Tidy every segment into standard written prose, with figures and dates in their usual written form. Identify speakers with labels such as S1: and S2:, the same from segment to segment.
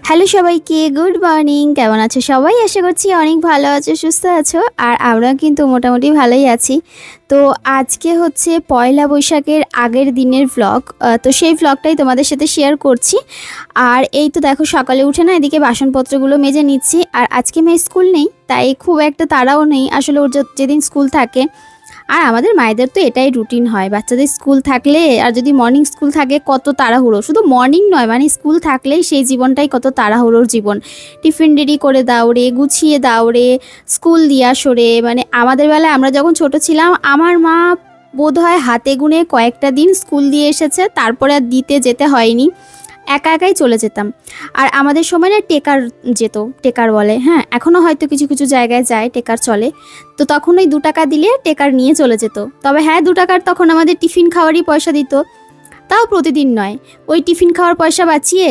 S1: Hello সবাইকে, good morning. কেমন আছো সবাই? আশা করছি অনেক ভালো আছো, সুস্থ আছো। আর আমরাও কিন্তু মোটামুটি ভালোই আছি। তো আজকে হচ্ছে পয়লা বৈশাখের আগের দিনের ভ্লগ। তো সেই ভ্লগটাই তোমাদের সাথে শেয়ার করছি। আর এই তো দেখো, সকালে উঠে না এদিকে বাসনপত্রগুলো মেজে নিচ্ছি। আর আজকে মেয়ে স্কুল নেই, তাই খুব একটা তাড়াও নেই আসলে। ওর যেদিন স্কুল থাকে, আর আমাদের মায়েদের তো এটাই রুটিন হয়, বাচ্চাদের স্কুল থাকলে আর যদি মর্নিং স্কুল থাকে কত তাড়াহুড়ো। শুধু মর্নিং নয়, মানে স্কুল থাকলেই সেই জীবনটাই কত তাড়াহুড়োর জীবন। টিফিন রেডি করে দাও রে, গুছিয়ে দাও রে, স্কুল দিয়া সরে। মানে আমাদের বেলায় আমরা যখন ছোট ছিলাম, আমার মা বোধহয় হাতে গুনে কয়েকটা দিন স্কুল দিয়ে এসেছে, তারপরে আর দিতে যেতে হয়নি, একা একাই চলে যেতাম। আর আমাদের সময় না টেকার যেত, টেকার বলে, হ্যাঁ এখনও হয়তো কিছু কিছু জায়গায় যায়, টেকার চলে। তো তখন ওই 2 টাকা দিলে টেকার নিয়ে চলে যেত। তবে হ্যাঁ, 2 টাকার তখন আমাদের টিফিন খাওয়ারই পয়সা দিত, তাও প্রতিদিন নয়। ওই টিফিন খাওয়ার পয়সা বাঁচিয়ে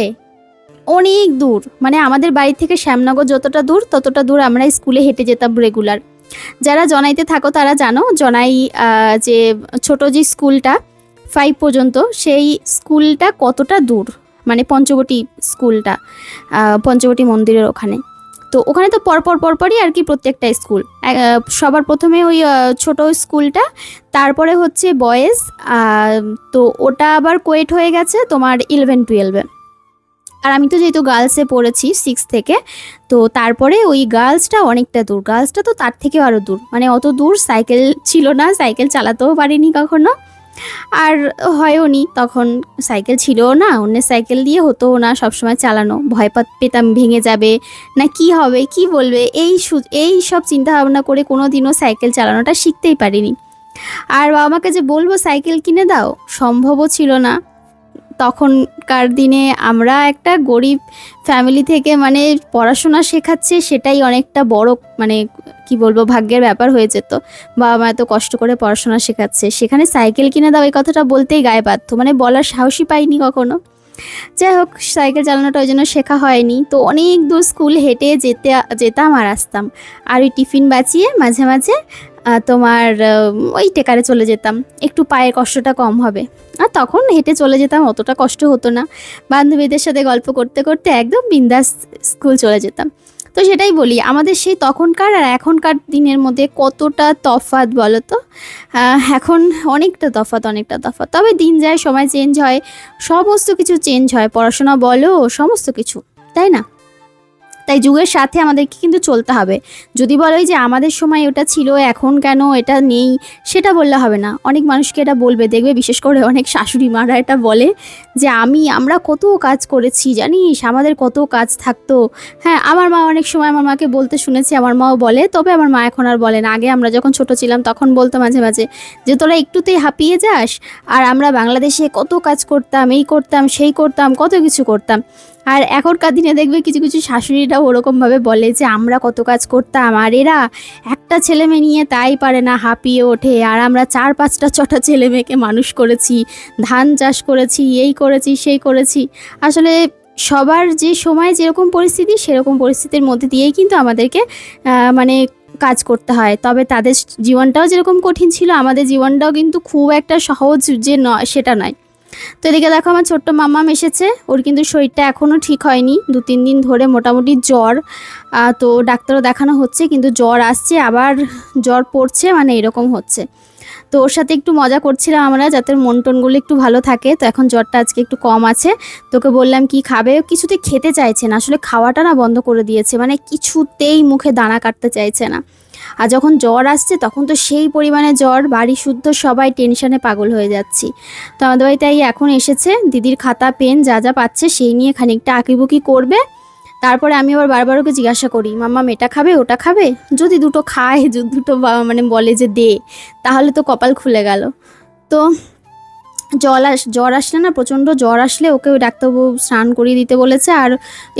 S1: অনেক দূর, মানে আমাদের বাড়ি থেকে শ্যামনগর যতটা দূর ততটা দূর আমরা স্কুলে হেঁটে যেতাম রেগুলার। যারা জনাইতে থাকো তারা জানো, জনাই যে ছোট যে স্কুলটা 5 পর্যন্ত, সেই স্কুলটা কতটা দূর। মানে পঞ্চবটি স্কুলটা, পঞ্চবটি মন্দিরের ওখানে। তো ওখানে তো পরপরই আর কি প্রত্যেকটা স্কুল। সবার প্রথমে ওই ছোট স্কুলটা, তারপরে হচ্ছে বয়েজ। তো ওটা আবার কোয়েট হয়ে গেছে তোমার 11-12-এ। আর আমি তো যেহেতু গার্লসে পড়েছি 6 থেকে, তো তারপরে ওই গার্লসটা অনেকটা দূর, গার্লসটা তো তার থেকে আরও দূর। মানে অত দূর সাইকেল ছিল না, সাইকেল চালাতেও পারিনি কখনো, আর হয়ও নি তখন। সাইকেল ছিলও না, অন্যের সাইকেল দিয়ে হতোও না সবসময় চালানো, ভয় পেতাম ভেঙে যাবে না, কি হবে কি বলবে, এই সব চিন্তা ভাবনা করে কোনো দিনও সাইকেল চালানোটা শিখতেই পারিনি। আর বাবা মাকে যে বলবো সাইকেল কিনে দাও, সম্ভবও ছিল না। তখনকার দিনে আমরা একটা গরিব ফ্যামিলি থেকে মানে পড়াশোনা শেখাচ্ছে, সেটাই অনেকটা বড়, মানে কি বলবো, ভাগ্যের ব্যাপার হয়ে যেত। বাবা মা এত কষ্ট করে পড়াশোনা শেখাচ্ছে, সেখানে সাইকেল কিনে দাও এই কথাটা বলতেই গায়ে বাধ্য, মানে বলার সাহসই পাইনি কখনো। যাই হোক, সাইকেল চালানোটা ওই জন্য শেখা হয়নি। তো অনেক দূর স্কুল হেঁটে যেতাম আর আসতাম। আর ওই টিফিন বাঁচিয়ে মাঝে মাঝে তোমার ওই টেকারে চলে যেতাম, একটু পায়ের কষ্টটা কম হবে। আর তখন হেঁটে চলে যেতাম, অতটা কষ্ট হতো না। বান্ধবীদের সাথে গল্প করতে করতে একদম বিন্দাস স্কুল চলে যেতাম। তো সেটাই বলি, আমাদের সেই তখনকার আর এখনকার দিনের মধ্যে কতটা তফাৎ বলো তো। এখন অনেকটা তফাৎ। তবে দিন যায়, সময় চেঞ্জ হয়, সমস্ত কিছু চেঞ্জ হয়, পড়াশোনা বলো, সমস্ত কিছু, তাই না? তাই যুগের সাথে আমাদেরকে কিন্তু চলতে হবে। যদি বলো যে আমাদের সময় ওটা ছিল, এখন কেন এটা নেই, সেটা বললে হবে না। অনেক মানুষকে এটা বলবে, দেখবে বিশেষ করে অনেক শাশুড়ি মারা এটা বলে যে আমরা কত কাজ করেছি জানিস, আমাদের কত কাজ থাকতো। হ্যাঁ, আমার মা অনেক সময় আমার মাকে বলতে শুনেছি, আমার মাও বলে, তবে আমার মা এখন আর বলে না। আগে আমরা যখন ছোট ছিলাম তখন বলতো মাঝে মাঝে যে তোরা একটুতেই হাঁপিয়ে যাস, আর আমরা বাংলাদেশে কত কাজ করতাম, এই করতাম সেই করতাম, কত কিছু করতাম। আর এখনকার দিনে দেখবে কিছু কিছু শাশুড়িরাও ওরকমভাবে বলে যে আমরা কত কাজ করতাম, আর এরা একটা ছেলে মেয়ে নিয়ে তাই পারে না, হাঁপিয়ে ওঠে, আর আমরা 4-5টা 6টা ছেলে মেয়েকে মানুষ করেছি, ধান চাষ করেছি, এই করেছি সেই করেছি। আসলে সবার যে সময় যেরকম পরিস্থিতি, সেরকম পরিস্থিতির মধ্যে দিয়েই কিন্তু আমাদেরকে মানে কাজ করতে হয়। তবে তাদের জীবনটাও যেরকম কঠিন ছিল, আমাদের জীবনটাও কিন্তু খুব একটা সহজ যে নয় সেটা নয়। তো এদিকে দেখো, আমার ছোট্ট মাম্মাম এসেছে। ওর কিন্তু শরীরটা এখনও ঠিক হয়নি, 2-3 দিন ধরে মোটামুটি জ্বর। তো ডাক্তারও দেখানো হচ্ছে, কিন্তু জ্বর আসছে আবার জ্বর পড়ছে, মানে এরকম হচ্ছে। তো ওর সাথে একটু মজা করছিলাম আমরা, যাতে মন টনগুলো একটু ভালো থাকে। তো এখন জ্বরটা আজকে একটু কম আছে। তোকে বললাম কি খাবে, কিছুতে খেতে চাইছে না, আসলে খাওয়াটা না বন্ধ করে দিয়েছে, মানে কিছুতেই মুখে দানা কাটতে চাইছে না। আর যখন জ্বর আসছে তখন তো সেই পরিমাণে জ্বর, বাড়ি শুদ্ধ সবাই টেনশনে পাগল হয়ে যাচ্ছি। তো আমাদের বাড়িতে এখন এসেছে, দিদির খাতা পেন যা যা পাচ্ছে সেই নিয়ে খানিকটা আঁকিবুকি করবে। তারপরে আমি আবার বারবার ওকে জিজ্ঞাসা করি, মাম্মা এটা খাবে ওটা খাবে, যদি দুটো খায়, যদি দুটো মানে বলে যে দে, তাহলে তো কপাল খুলে গেল। তো জ্বর আসলে না, প্রচণ্ড জ্বর আসলে ওকে ওই ডাক্তারবাবু স্নান করিয়ে দিতে বলেছে, আর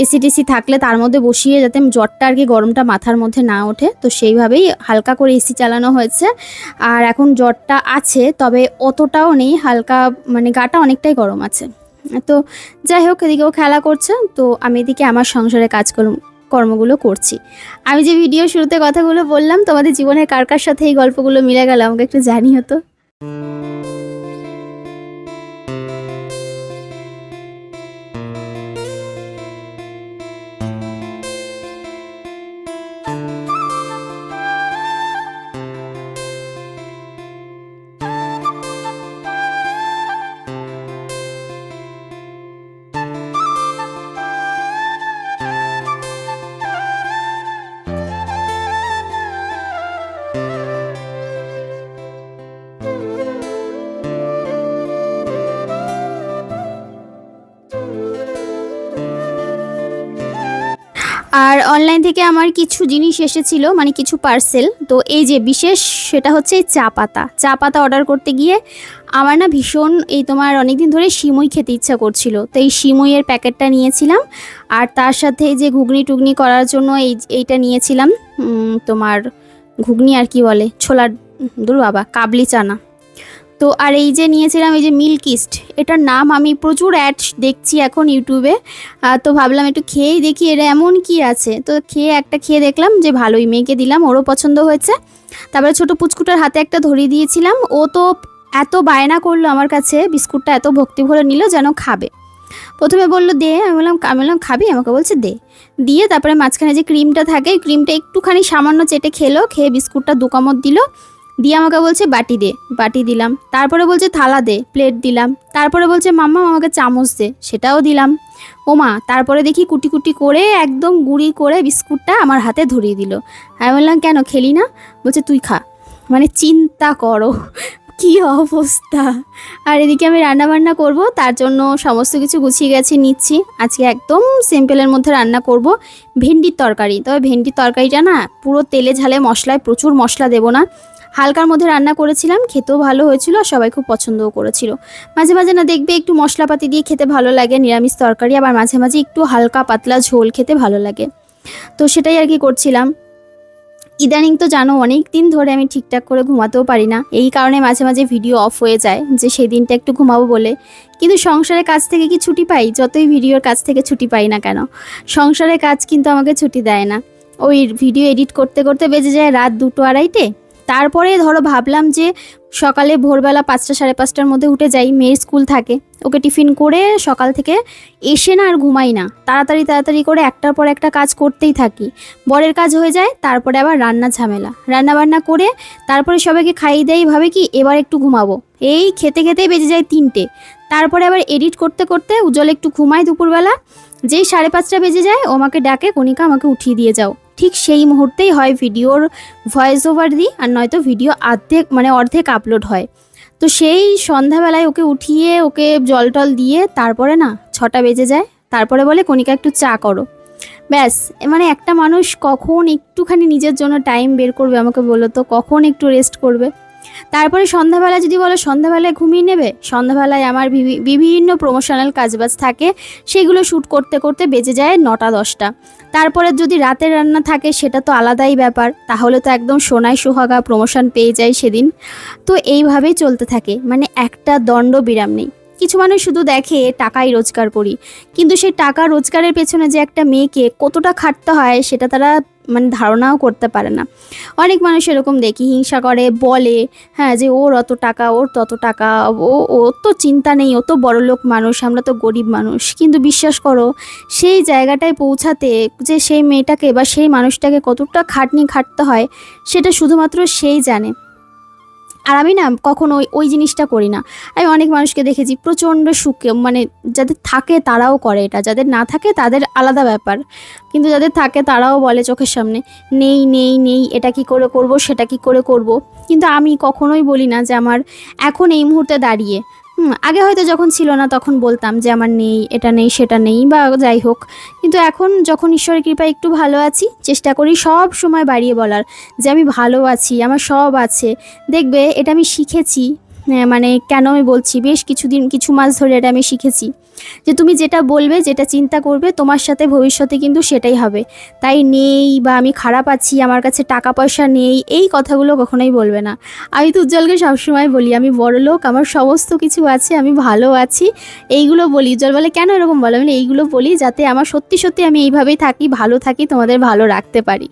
S1: এসি টেসি থাকলে তার মধ্যে বসিয়ে, যাতে জ্বরটা আর কি গরমটা মাথার মধ্যে না ওঠে, তো সেইভাবেই হালকা করে এসি চালানো হয়েছে। আর এখন জ্বরটা আছে, তবে অতটাও নেই, হালকা, মানে গাটা অনেকটাই গরম আছে। তো যাই হোক, এদিকেও খেলা করছে, তো আমি এদিকে আমার সংসারে কর্মগুলো করছি। আমি যে ভিডিও শুরুতে কথাগুলো বললাম, তোমাদের জীবনে কার কার সাথে এই গল্পগুলো মিলে গেল আমাকে একটু জানিও তো। আর অনলাইন থেকে আমার কিছু জিনিস এসেছিল, মানে কিছু পার্সেল। তো এই যে বিশেষ সেটা হচ্ছে চা পাতা অর্ডার করতে গিয়ে আমার না ভীষণ এই তোমার অনেকদিন ধরে সিমুই খেতে ইচ্ছা করছিল, তো এই সিমুইয়ের প্যাকেটটা নিয়েছিলাম। আর তার সাথে এই যে ঘুগনি টুগনি করার জন্য এইটা নিয়েছিলাম, তোমার ঘুগনি আর কি বলে, ছোলার, দূর বাবা, কাবলি চানা। তো আর এই যে নিয়েছিলাম এই যে মিল্কিস্ট, এটার নাম আমি প্রচুর অ্যাড দেখছি এখন ইউটিউবে। তো ভাবলাম একটু খেয়েই দেখি এটা এমন কি আছে। তো খেয়ে দেখলাম যে ভালোই, মেয়েকে দিলাম, ওরও পছন্দ হয়েছে। তারপরে ছোটো পুচকুটার হাতে একটা ধরিয়ে দিয়েছিলাম, ও তো এত বায়না করলো আমার কাছে, বিস্কুটটা এত ভক্তি ভরে নিল যেন খাবে। প্রথমে বললো দে, আমি বললাম খাবি, আমাকে বলছে দে। দিয়ে তারপরে মাঝখানে যে ক্রিমটা থাকে, ক্রিমটা একটুখানি সামান্য চেটে খেয়ে বিস্কুটটা 2 কামড় দিল, দিয়ে আমাকে বলছে বাটি দে, বাটি দিলাম। তারপরে বলছে থালা দে, প্লেট দিলাম। তারপরে বলছে মাম্মা আমাকে চামচ দে, সেটাও দিলাম। ওমা, তারপরে দেখি কুটি কুটি করে একদম গুঁড়ি করে বিস্কুটটা আমার হাতে ধরিয়ে দিল। আমি বললাম কেন খেলি না? বলছে তুই খা। মানে চিন্তা করো কি অবস্থা। আর এদিকে আমি রান্নাবান্না করব, তার জন্য সমস্ত কিছু গুছিয়ে গেছে নিচ্ছি। আজকে একদম সিম্পলের মধ্যে রান্না করব, ভেন্ডির তরকারি। তবে ভেন্ডির তরকারিটা না পুরো তেলে ঝালে মশলায়, প্রচুর মশলা দেবো না, হালকার মধ্যে রান্না করেছিলাম, খেতেও ভালো হয়েছিল আর সবাই খুব পছন্দও করেছিল। মাঝে মাঝে না দেখবে একটু মশলাপাতি দিয়ে খেতে ভালো লাগে নিরামিষ তরকারি, আবার মাঝে মাঝে একটু হালকা পাতলা ঝোল খেতে ভালো লাগে। তো সেটাই আর কি করছিলাম। ইদানিং তো জানো অনেক দিন ধরে আমি ঠিকঠাক করে ঘুমাতেও পারি না, এই কারণে মাঝে মাঝে ভিডিও অফ হয়ে যায়, যে সেই দিনটা একটু ঘুমাবো বলে। কিন্তু সংসারের কাজ থেকে কি ছুটি পাই? যতই ভিডিওর কাজ থেকে ছুটি পাই না কেন, সংসারের কাজ কিন্তু আমাকে ছুটি দেয় না। ওই ভিডিও এডিট করতে করতে বেজে যায় রাত 2টো 2:30। তারপরে ধরো ভাবলাম যে সকালে ভোরবেলা 5টা 5:30টার মধ্যে উঠে যাই, মেয়ের স্কুল থাকে, ওকে টিফিন করে সকাল থেকে এসে না আর ঘুমাই না, তাড়াতাড়ি করে একটার পর একটা কাজ করতেই থাকি। বরের কাজ হয়ে যায়, তারপরে আবার রান্না ঝামেলা, রান্নাবান্না করে তারপরে সবাইকে খাইয়ে দেয়, ভাবে কি এবার একটু ঘুমাবো, এই খেতেই বেজে যায় 3টে। তারপরে আবার এডিট করতে করতে উজ্জ্বল একটু ঘুমায় দুপুরবেলা, যেই 5:30টা বেজে যায় ও আমাকে ডাকে, কণিকা আমাকে উঠিয়ে দিয়ে যাও। ঠিক সেই মুহূর্তেই হয় ভিডিওর ভয়েস ওভার দিই, আর নয়তো ভিডিও অর্ধেক আপলোড হয়। তো সেই সন্ধ্যাবেলায় ওকে উঠিয়ে ওকে জল টল দিয়ে তারপরে না 6টা বেজে যায়। তারপরে বলে কণিকা একটু চা করো। ব্যাস, মানে একটা মানুষ কখন একটুখানি নিজের জন্য টাইম বের করবে আমাকে বলো তো, কখন একটু রেস্ট করবে? তারপরে সন্ধ্যাবেলা যদি বলো সন্ধ্যাবেলায় ঘুমিয়ে নেবে, সন্ধ্যাবেলায় আমার বিভিন্ন প্রমোশনাল কাজবাজ থাকে, সেগুলো শ্যুট করতে করতে বেজে যায় 9টা 10টা। তারপরে যদি রাতের রান্না থাকে সেটা তো আলাদাই ব্যাপার, তাহলে তো একদম সোনায় সোহাগা প্রমোশন পেয়ে যায় সেদিন। তো এইভাবেই চলতে থাকে, মানে একটা দণ্ড বিরাম নেই। কিছু মানুষ শুধু দেখে টাকাই রোজগার করি, কিন্তু সেই টাকা রোজগারের পেছনে যে একটা মেয়েকে কতটা খাটতে হয় সেটা তারা মানে ধারণাও করতে পারে না। অনেক মানুষ এরকম দেখি হিংসা করে, বলে হ্যাঁ যে ওর অত টাকা, ওর তত টাকা, ও তো চিন্তা নেই, ও তো বড়লোক মানুষ, আমরা তো গরিব মানুষ। কিন্তু বিশ্বাস করো, সেই জায়গাটায় পৌঁছাতে যে সেই মেয়েটাকে বা সেই মানুষটাকে কতটা খাটনি খাটতে হয় সেটা শুধুমাত্র সেই জানে। আর আমি না কখনো ওই জিনিসটা করি না। আমি অনেক মানুষকে দেখেছি প্রচণ্ড সুখে, মানে যাদের থাকে তারাও করে এটা, যাদের না থাকে তাদের আলাদা ব্যাপার। কিন্তু যাদের থাকে তারাও বলে চোখের সামনে, নেই নেই নেই, এটা কি করে করব, সেটা কি করে করব। কিন্তু আমি কখনোই বলি না যে আমার এখন এই মুহূর্তে দাঁড়িয়ে, আগে হয়তো যখন ছিল না তখন বলতাম যে আমার নেই, এটা নেই, সেটা নেই, বা যাই হোক। কিন্তু এখন যখন ঈশ্বরের কৃপায় একটু ভালো আছি, চেষ্টা করি সব সময় বাড়িয়ে বলার যে আমি ভালো আছি, আমার সব আছে। দেখবে এটা আমি শিখেছি, মানে কেন আমি বলছি, বেশ কিছু মাস ধরে এটা আমি শিখেছি যে তুমি যেটা বলবে, যেটা চিন্তা করবে, তোমার সাথে ভবিষ্যতে কিন্তু সেটাই হবে। তাই নেই বা আমি খারাপ আছি, আমার কাছে টাকা পয়সা নেই, এই কথাগুলো কখনোই বলবে না। আমি তো উজ্জ্বলকে সবসময় বলি আমি বড়লোক, আমার সমস্ত কিছু আছে, আমি ভালো আছি, এইগুলো বলি। উজ্জ্বল বলে কেন এরকম বলো? আমি এইগুলো বলি যাতে আমার সত্যি সত্যি আমি এইভাবেই থাকি, ভালো থাকি, তোমাদের ভালো রাখতে পারি।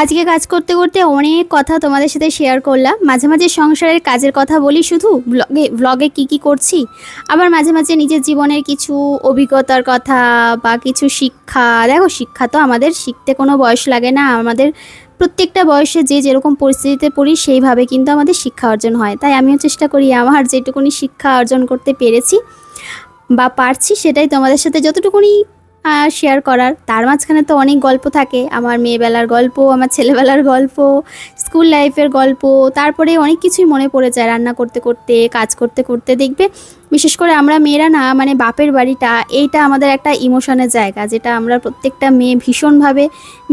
S1: আজকে কাজ করতে করতে অনেক কথা তোমাদের সাথে শেয়ার করলাম। মাঝে মাঝে সংসারের কাজের কথা বলি শুধু ব্লগে কি করছি, আবার মাঝে মাঝে নিজের জীবনের কিছু অভিজ্ঞতার কথা বা কিছু শিক্ষা। দেখো, শিক্ষা তো আমাদের শিখতে কোনো বয়স লাগে না। আমাদের প্রত্যেকটা বয়সে যে যেরকম পরিস্থিতিতে পড়ি সেইভাবে কিন্তু আমাদের শিক্ষা অর্জন হয়। তাই আমিও চেষ্টা করি আমার যেটুকুনি শিক্ষা অর্জন করতে পেরেছি বা পারছি সেটাই তোমাদের সাথে যতটুকুনি শেয়ার করার। তার মাঝখানে তো অনেক গল্প থাকে, আমার মেয়েবেলার গল্প, আমার ছেলেবেলার গল্প, স্কুল লাইফের গল্প, তারপরে অনেক কিছুই মনে পড়ে যায় রান্না করতে করতে, কাজ করতে করতে। দেখবে বিশেষ করে আমরা মেয়েরা না, মানে বাপের বাড়িটা এইটা আমাদের একটা ইমোশনের জায়গা, যেটা আমরা প্রত্যেকটা মেয়ে ভীষণভাবে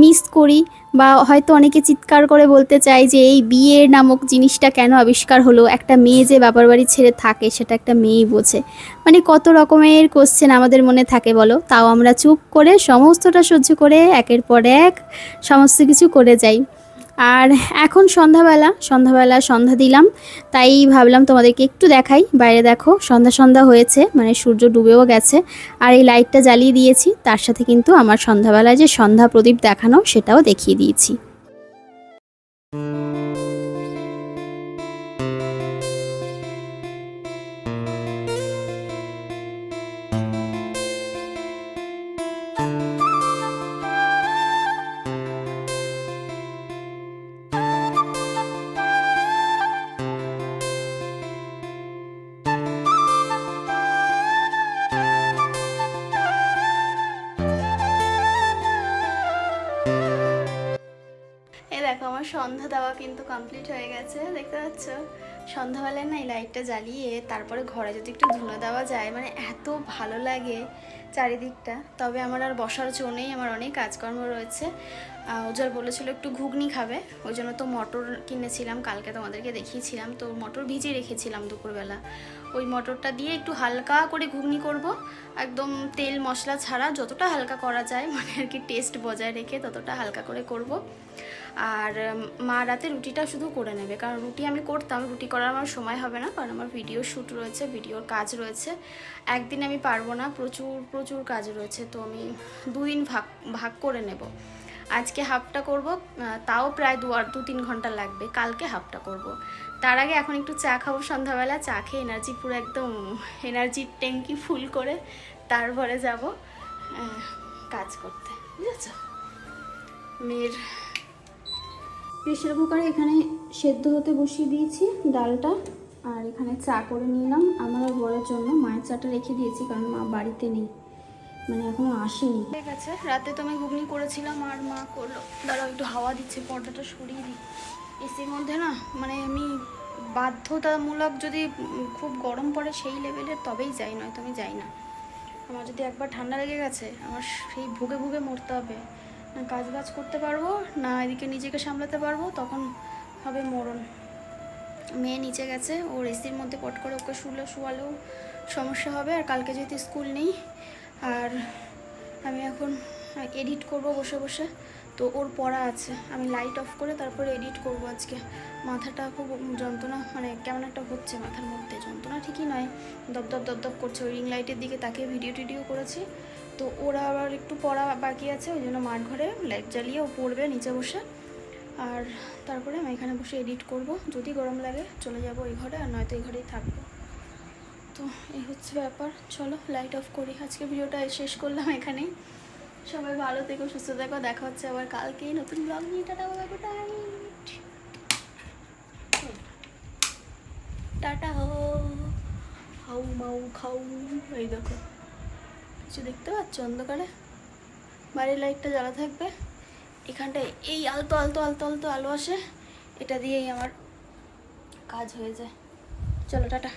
S1: মিস করি। বা হয়তো অনেকে চিৎকার করে বলতে চায় যে এই বিয়ে নামক জিনিসটা কেন আবিষ্কার হলো, একটা মেয়ে যে বাবার বাড়ি ছেড়ে থাকে সেটা একটা মেয়েই বোঝে। মানে কত রকমের কোশ্চেন আমাদের মনে থাকে বলো, তাও আমরা চুপ করে সমস্তটা সহ্য করে একের পর এক সমস্ত কিছু করে যাই। আর এখন সন্ধ্যাবেলা সন্ধ্যা দিলাম, তাই ভাবলাম তোমাদেরকে একটু দেখাই। বাইরে দেখো সন্ধ্যা হয়েছে, মানে সূর্য ডুবেও গেছে। আর এই লাইটটা জ্বালিয়ে দিয়েছি, তার সাথে কিন্তু আমার সন্ধ্যাবেলায় যে সন্ধ্যা প্রদীপ দেখানো সেটাও দেখিয়ে দিয়েছি। দেখো আমার সন্ধ্যা দেওয়া কিন্তু কমপ্লিট হয়ে গেছে, দেখতে পাচ্ছ। সন্ধ্যাবেলায় না এই লাইটটা জ্বালিয়ে তারপরে ঘরে যদি একটু ধুনো দেওয়া যায়, মানে এত ভালো লাগে চারিদিকটা। তবে আমার আর বসার জো নেই, আমার অনেক কাজকর্ম রয়েছে। উজ্জ্বল বলেছিল একটু ঘুগনি খাবে, ওই জন্য তো মটর কিনেছিলাম, কালকে তোমাদেরকে দেখিয়েছিলাম। তো মটর ভিজিয়ে রেখেছিলাম দুপুরবেলা, ওই মটরটা দিয়ে একটু হালকা করে ঘুগনি করব, একদম তেল মশলা ছাড়া, যতটা হালকা করা যায়, মানে আর কি টেস্ট বজায় রেখে ততটা হালকা করে করব। আর মা রাতে রুটিটা শুধু করে নেবে, কারণ রুটি আমি করতাম, রুটি করার আমার সময় হবে না, কারণ আমার ভিডিও শ্যুট রয়েছে, ভিডিওর কাজ রয়েছে। একদিন আমি পারবো না, প্রচুর কাজ রয়েছে। তো আমি 2 দিন ভাগ করে নেব। আজকে হাফটা করব, তাও প্রায় 2-3 ঘন্টা লাগবে। কালকে হাফটা করব। তার আগে এখন একটু চা খাবো সন্ধ্যাবেলা, চা খেয়ে এনার্জি পুরো একদম এনার্জির ট্যাঙ্কি ফুল করে তারপরে যাব কাজ করতে, বুঝেছ। মেয়ের প্রেশার কুকারে এখানে সেদ্ধ হতে বসিয়ে দিয়েছি ডালটা, আর এখানে চা করে নিলাম আমার আর বরের জন্য। মায়ের চাটা রেখে দিয়েছি কারণ মা বাড়িতে নেই, মানে এখনো আসেনি। ঠিক আছে, রাতে তো আমি ঘুগনি করেছিলাম আর মা করলো। দাঁড়াও একটু হাওয়া দিচ্ছে, পর্দাটা সরিয়ে দিই। এসির মধ্যে না, মানে আমি বাধ্যতামূলক যদি খুব গরম পড়ে সেই লেভেলের তবেই যাই, নয়তো আমি যাই না। আমার যদি একবার ঠান্ডা লেগে গেছে, আমার সেই ভুগে মরতে হবে। না কাজ বাজ করতে পারবো, না এদিকে নিজেকে সামলাতে পারবো, তখন হবে মরণ। মেয়ে নিচে গেছে, ওর এসির মধ্যে পট করে ওকে শোয়ালেও সমস্যা হবে। আর কালকে যেহেতু স্কুল নেই, আর আমি এখন এডিট করব বসে বসে, তো ওর পড়া আছে। আমি লাইট অফ করে তারপরে এডিট করব আজকে। মাথাটা খুব যন্ত্রণা, মানে কেমন একটা হচ্ছে মাথার মধ্যে, যন্ত্রণা ঠিকই নয়, দপদপ করছে। ওই রিং লাইটের দিকে তাকে ভিডিও করেছি। তো ওরা আবার একটু পড়া বাকি আছে, ওই জন্য মাঠ ঘরে লাইট জ্বালিয়ে ও পড়বে নিচে বসে। আর তারপরে আমি এখানে বসে এডিট করব। যদি গরম লাগে চলে যাব ওই ঘরে, আর নয়তো এই ঘরেই থাকবো। তো এই হচ্ছে ব্যাপার। চলো লাইট অফ করি, আজকে ভিডিওটা শেষ করলাম এখানেই। সবাই ভালো থেকো, সুস্থ থেকো, দেখা হচ্ছে আবার কালকেই নতুন ব্লগ নিয়ে। Tata bye, good night, tata. হাউ মাউ খাউ। এই দেখো কিছু দেখতে পাচ্ছ অন্ধকারে, বাড়ির লাইটটা জ্বালা থাকবে। এখানটায় এই আলতো আলো আসে, এটা দিয়েই আমার কাজ হয়ে যায়। চলো টাটা।